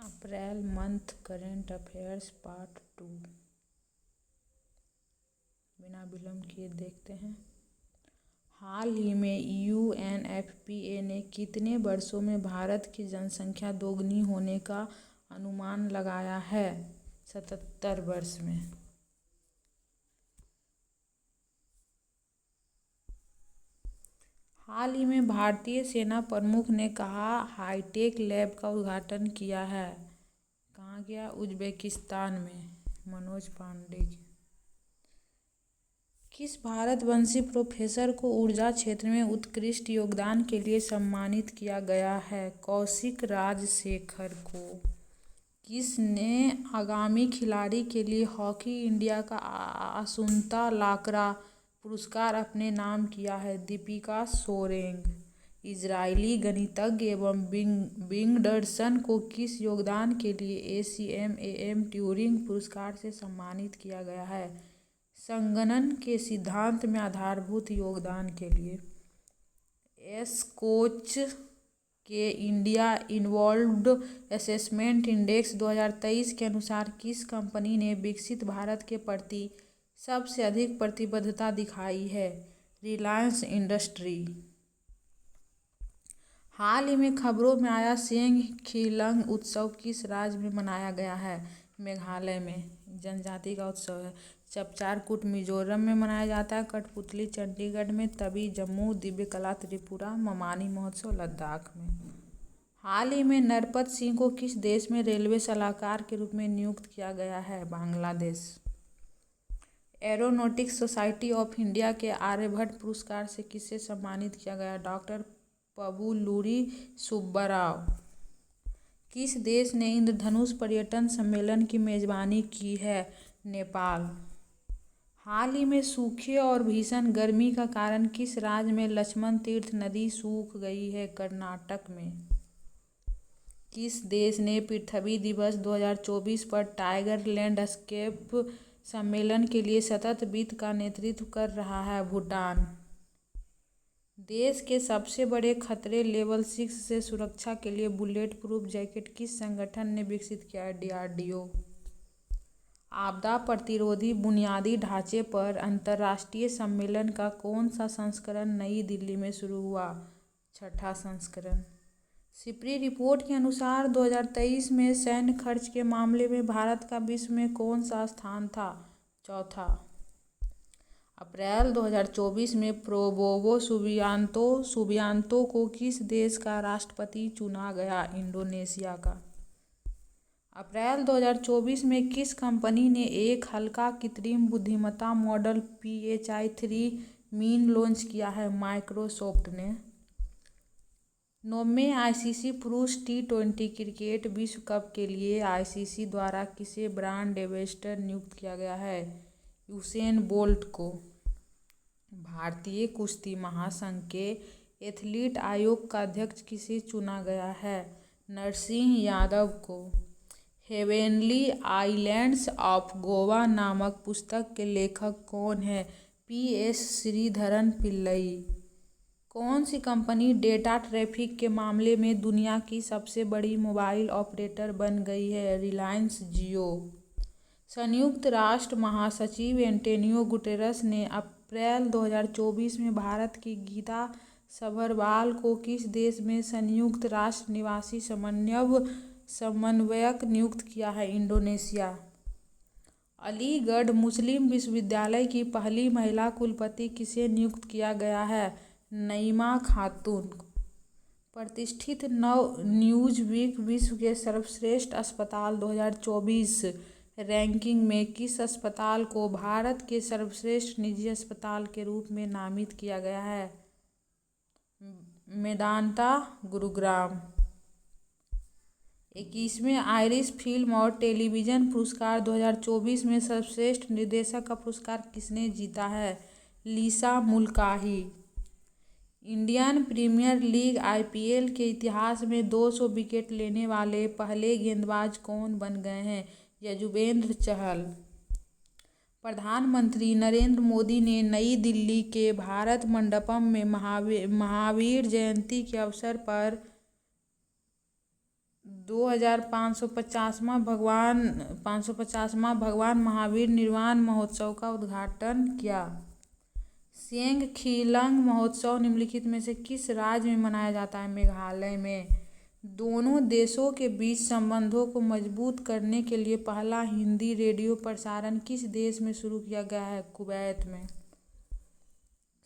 April month current affairs part 2। बिना विलंब किए देखते हैं। हाल ही में यूएनएफपीए ने कितने वर्षों में भारत की जनसंख्या दोगुनी होने का अनुमान लगाया है? 77 वर्ष में। हाल ही में भारतीय सेना प्रमुख ने कहा हाईटेक लैब का उद्घाटन किया है। कहाँ किया? उज्बेकिस्तान में। मनोज पांडे। किस भारतवंशी प्रोफेसर को ऊर्जा क्षेत्र में उत्कृष्ट योगदान के लिए सम्मानित किया गया है? कौशिक राजशेखर को। किसने आगामी खिलाड़ी के लिए हॉकी इंडिया का आसुंता लाक्रा पुरस्कार अपने नाम किया है? दीपिका सोरेंग। इजरायली गणितज्ञ एवं विंगडर्सन को किस योगदान के लिए ACMAM ट्यूरिंग पुरस्कार से सम्मानित किया गया है? संगणन के सिद्धांत में आधारभूत योगदान के लिए। एस्कोच के इंडिया इन्वॉल्व्ड असेसमेंट इंडेक्स 2023 के अनुसार किस कंपनी ने विकसित भारत के प्रति सबसे अधिक प्रतिबद्धता दिखाई है? रिलायंस इंडस्ट्री। हाल ही में खबरों में आया सेंग खिलंग उत्सव किस राज्य में मनाया गया है? मेघालय में। जनजाति का उत्सव है। चपचारकूट मिजोरम में मनाया जाता है। कठपुतली चंडीगढ़ में। तभी जम्मू। दिव्य कला त्रिपुरा। ममानी महोत्सव लद्दाख में। हाल ही में नरपत सिंह को किस देश में रेलवे सलाहकार के रूप में नियुक्त किया गया है? Bangladesh. Aeronautics society of India के आर्यभट्ट पुरस्कार से किसे सम्मानित किया गया? डॉक्टर पबुलूरी सुब्बाराव। किस देश ने इंद्रधनुष पर्यटन सम्मेलन की मेजबानी की है? नेपाल। हाल ही में सूखे और भीषण गर्मी का कारण किस राज्य में लक्ष्मण तीर्थ नदी सूख गई है? कर्नाटक में। किस देश ने पृथ्वी दिवस 2024 पर टाइगर लैंडस्केप सम्मेलन के लिए सतत वित्त का नेतृत्व कर रहा है? भूटान। देश के सबसे बड़े खतरे लेवल 6 से सुरक्षा के लिए बुलेट प्रूफ जैकेट किस संगठन ने विकसित किया है? DRDO। आपदा प्रतिरोधी बुनियादी ढांचे पर अंतर्राष्ट्रीय सम्मेलन का कौन सा संस्करण नई दिल्ली में शुरू हुआ? 6ठा संस्करण। सिपरी रिपोर्ट के अनुसार 2023 में सैन्य खर्च के मामले में भारत का विश्व में कौन सा स्थान था? 4था। अप्रैल 2024 में प्रोबोवो सुबियांतो को किस देश का राष्ट्रपति चुना गया? इंडोनेशिया का। अप्रैल 2024 में किस कंपनी ने एक हल्का कृत्रिम बुद्धिमत्ता मॉडल PHI-3 मीन लॉन्च किया है? माइक्रोसॉफ्ट ने। 9वें ICC पुरुष T20 क्रिकेट विश्व कप के लिए ICC द्वारा किसे ब्रांड एम्बेसडर नियुक्त किया गया है? यूसेन बोल्ट को। भारतीय कुश्ती महासंघ के एथलीट आयोग का अध्यक्ष किसे चुना गया है? नरसिंह यादव को। हेवेनली आइलैंड्स ऑफ गोवा नामक पुस्तक के लेखक कौन है? PS श्रीधरन पिल्लई। कौन सी कंपनी डेटा ट्रैफिक के मामले में दुनिया की सबसे बड़ी मोबाइल ऑपरेटर बन गई है? रिलायंस जियो। संयुक्त राष्ट्र महासचिव एंटोनियो गुटेरस ने अप्रैल 2024 में भारत की गीता सभरवाल को किस देश में संयुक्त राष्ट्र निवासी समन्वयक नियुक्त किया है? इंडोनेशिया। अलीगढ़ मुस्लिम विश्वविद्यालय की पहली महिला कुलपति किसे नियुक्त किया गया है? नईमा खातून। प्रतिष्ठित न्यूज़वीक विश्व के सर्वश्रेष्ठ अस्पताल 2024 रैंकिंग में किस अस्पताल को भारत के सर्वश्रेष्ठ निजी अस्पताल के रूप में नामित किया गया है? मेदांता गुरुग्राम। 21वें आयरिश फिल्म और टेलीविजन पुरस्कार 2024 में सर्वश्रेष्ठ निर्देशक का पुरस्कार किसने जीता है? लिसा मुल्काही। इंडियन प्रीमियर लीग IPL के इतिहास में 200 विकेट लेने वाले पहले गेंदबाज कौन बन गए हैं? यजुवेंद्र चहल। प्रधानमंत्री नरेंद्र मोदी ने नई दिल्ली के भारत मंडपम में महावीर जयंती के अवसर पर 2550वां भगवान महावीर निर्वाण महोत्सव का उद्घाटन किया। सेंग खिलंग महोत्सव निम्नलिखित में से किस राज्य में मनाया जाता है? मेघालय में। दोनों देशों के बीच संबंधों को मजबूत करने के लिए पहला हिंदी रेडियो प्रसारण किस देश में शुरू किया गया है? कुवैत में।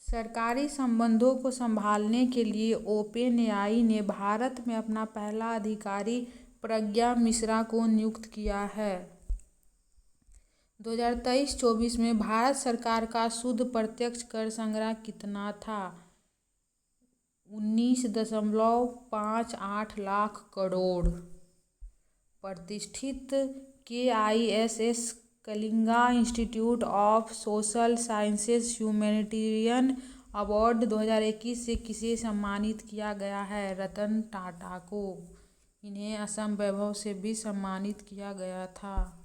सरकारी संबंधों को संभालने के लिए ओपेनएआई ने भारत में अपना पहला अधिकारी प्रज्ञा मिश्रा को नियुक्त किया है। 2023-24 में भारत सरकार का शुद्ध प्रत्यक्ष कर संग्रह कितना था? 19.58 लाख करोड़। प्रतिष्ठित KISS Kalinga institute of social sciences humanitarian award 2021 से किसे सम्मानित किया गया है? रतन टाटा को। इन्हें असम वैभव से भी सम्मानित किया गया था।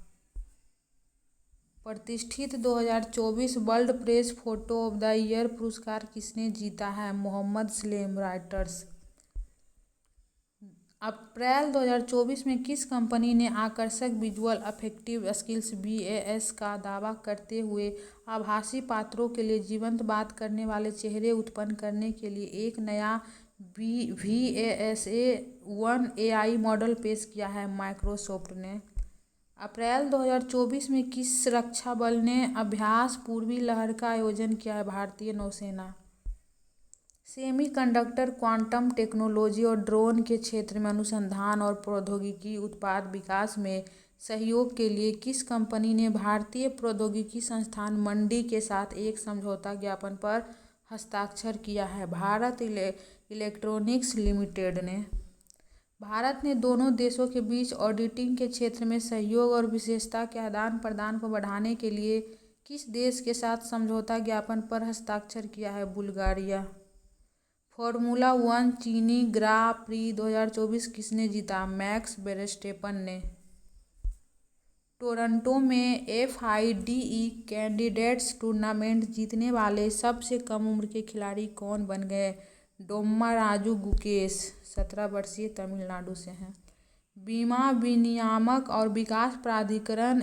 प्रतिष्ठित 2024 world press photo of the year पुरस्कार किसने जीता है? मोहम्मद सलेम राइटर्स। अप्रैल 2024 में किस कंपनी ने आकर्षक विजुअल अफेक्टिव स्किल्स VAS का दावा करते हुए आभासी पात्रों के लिए जीवंत बात करने वाले चेहरे उत्पन्न करने के लिए एक नया VASA1 AI मॉडल पेश किया है? माइक्रोसॉफ्ट ने। अप्रैल 2024 में किस रक्षा बल ने अभ्यास पूर्वी लहर का आयोजन किया है? भारतीय नौसेना। सेमीकंडक्टर, क्वांटम टेक्नोलॉजी और ड्रोन के क्षेत्र में अनुसंधान और प्रौद्योगिकी उत्पाद विकास में सहयोग के लिए किस कंपनी ने भारतीय प्रौद्योगिकी संस्थान मंडी के साथ एक समझौता ज्ञापन पर हस्ताक्षर किया है? भारत इलेक्ट्रॉनिक्स लिमिटेड ने। भारत ने दोनों देशों के बीच ऑडिटिंग के क्षेत्र में सहयोग और विशेषता के आदान प्रदान को बढ़ाने के लिए किस देश के साथ समझौता ज्ञापन पर हस्ताक्षर किया है? बुल्गारिया। फॉर्मूला 1 चीनी ग्रा प्री 2024 किसने जीता? मैक्स वेरस्टेपन ने। टोरंटो में FIDE कैंडिडेट्स टूर्नामेंट जीतने वाले सबसे कम उम्र के खिलाड़ी कौन बन गए? डोम्मा राजू गुकेश 17 वर्षीय तमिलनाडु से हैं। बीमा विनियामक और विकास प्राधिकरण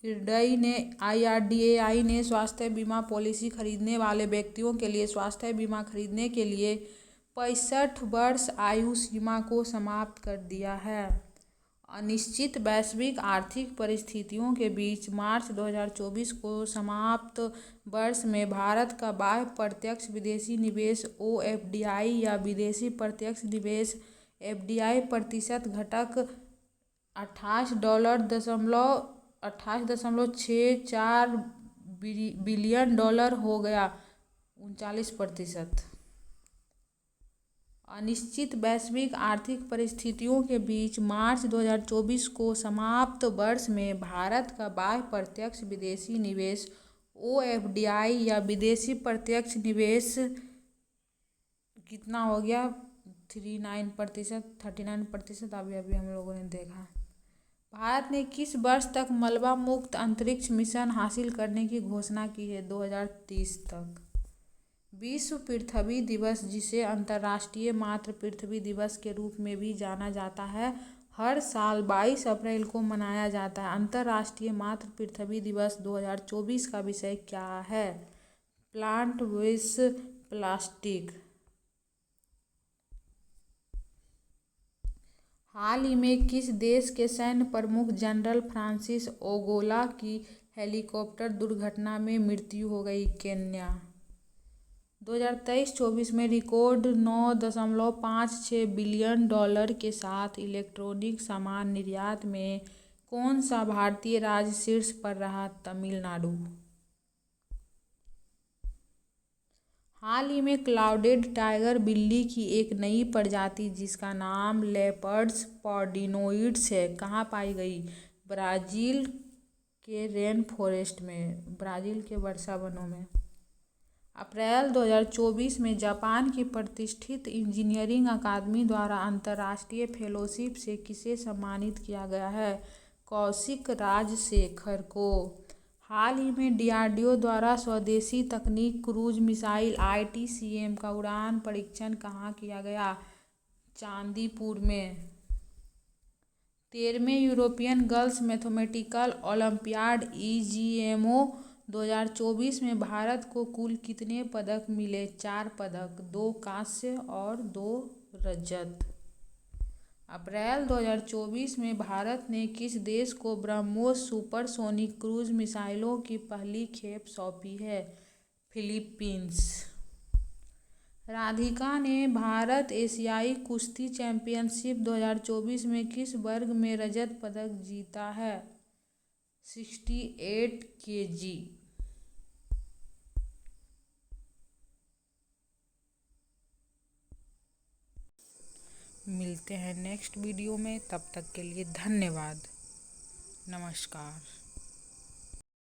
IRDAI ने स्वास्थ्य बीमा पॉलिसी खरीदने वाले व्यक्तियों के लिए स्वास्थ्य बीमा खरीदने के लिए 65 वर्ष आयु सीमा को समाप्त कर दिया है। अनिश्चित वैश्विक आर्थिक परिस्थितियों के बीच मार्च 2024 को समाप्त वर्ष में भारत का बाह्य प्रत्यक्ष विदेशी निवेश OFDI या विदेशी प्रत्यक्ष निवेश FDI प्रतिशत घटक $28.64 बिलियन हो गया 39%। अनिश्चित वैश्विक आर्थिक परिस्थितियों के बीच मार्च 2024 को समाप्त वर्ष में भारत का बाह्य प्रत्यक्ष विदेशी निवेश OFDI या विदेशी प्रत्यक्ष निवेश कितना हो गया? 39%। अभी हम लोगों ने देखा। भारत ने किस वर्ष तक मलबा मुक्त अंतरिक्ष मिशन हासिल करने की घोषणा की है? 2030 तक। विश्व पृथ्वी दिवस, जिसे अंतर्राष्ट्रीय मातृ पृथ्वी दिवस के रूप में भी जाना जाता है, हर साल 22 अप्रैल को मनाया जाता है। अंतर्राष्ट्रीय मातृ पृथ्वी दिवस 2024 का विषय क्या है? Plant based plastic. हाल ही में किस देश के सैन्य प्रमुख जनरल फ्रांसिस ओगोला की हेलीकॉप्टर दुर्घटना में मृत्यु हो गई? केन्या। 2023-24 में रिकॉर्ड $9.56 बिलियन के साथ इलेक्ट्रॉनिक सामान निर्यात में कौन सा भारतीय राज्य शीर्ष पर रहा? तमिलनाडु। हाल ही में क्लाउडेड टाइगर बिल्ली की एक नई प्रजाति जिसका नाम लेपर्ड्स पॉडिनोइड्स है, कहाँ पाई गई? ब्राजील के रेन फॉरेस्ट में, ब्राजील के वर्षा वनों में। अप्रैल 2024 में जापान की प्रतिष्ठित इंजीनियरिंग अकादमी द्वारा अंतर्राष्ट्रीय फेलोशिप से किसे सम्मानित किया गया है? कौशिक राजशेखर को। हाल ही में DRDO द्वारा स्वदेशी तकनीक क्रूज मिसाइल ITCM का उड़ान परीक्षण कहाँ किया गया? चांदीपुर में। 13वें यूरोपियन गर्ल्स मैथमेटिकल ओलंपियाड (ईजीएमओ) 2024 में भारत को कुल कितने पदक मिले? 4 पदक, 2 कांस्य और 2 रजत। अप्रैल 2024 में भारत ने किस देश को ब्रह्मोस सुपरसोनिक क्रूज मिसाइलों की पहली खेप सौंपी है? फिलीपींस। राधिका ने भारत एशियाई कुश्ती चैंपियनशिप 2024 में किस वर्ग में रजत पदक जीता है? 68 kg। मिलते हैं नेक्स्ट वीडियो में, तब तक के लिए धन्यवाद। नमस्कार।